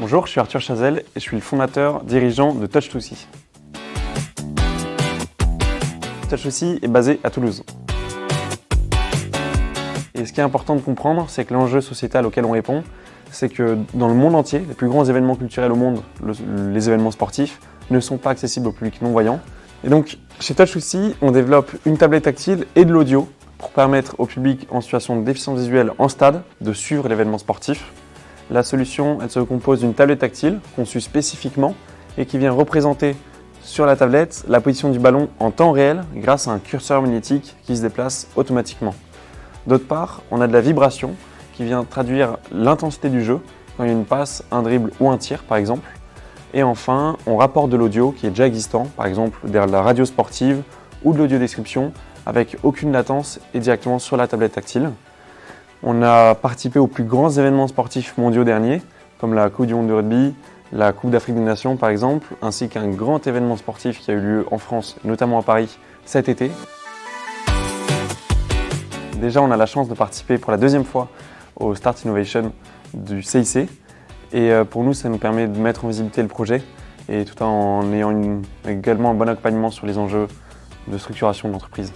Bonjour, je suis Arthur Chazelle et je suis le fondateur dirigeant de Touch2C. Touch2C est basé à Toulouse. Et ce qui est important de comprendre, c'est que l'enjeu sociétal auquel on répond, c'est que dans le monde entier, les plus grands événements culturels au monde, les événements sportifs, ne sont pas accessibles au public non-voyant. Et donc, chez Touch2C, on développe une tablette tactile et de l'audio pour permettre au public en situation de déficience visuelle en stade de suivre l'événement sportif. La solution, elle se compose d'une tablette tactile conçue spécifiquement et qui vient représenter sur la tablette la position du ballon en temps réel grâce à un curseur magnétique qui se déplace automatiquement. D'autre part, on a de la vibration qui vient traduire l'intensité du jeu quand il y a une passe, un dribble ou un tir par exemple. Et enfin, on rapporte de l'audio qui est déjà existant, par exemple de la radio sportive ou de l'audio description avec aucune latence et directement sur la tablette tactile. On a participé aux plus grands événements sportifs mondiaux derniers, comme la Coupe du monde de rugby, la Coupe d'Afrique des Nations par exemple, ainsi qu'un grand événement sportif qui a eu lieu en France, notamment à Paris, cet été. Déjà, on a la chance de participer pour la deuxième fois au Start Innovation du CIC. Et pour nous, ça nous permet de mettre en visibilité le projet, et tout en ayant également un bon accompagnement sur les enjeux de structuration de l'entreprise.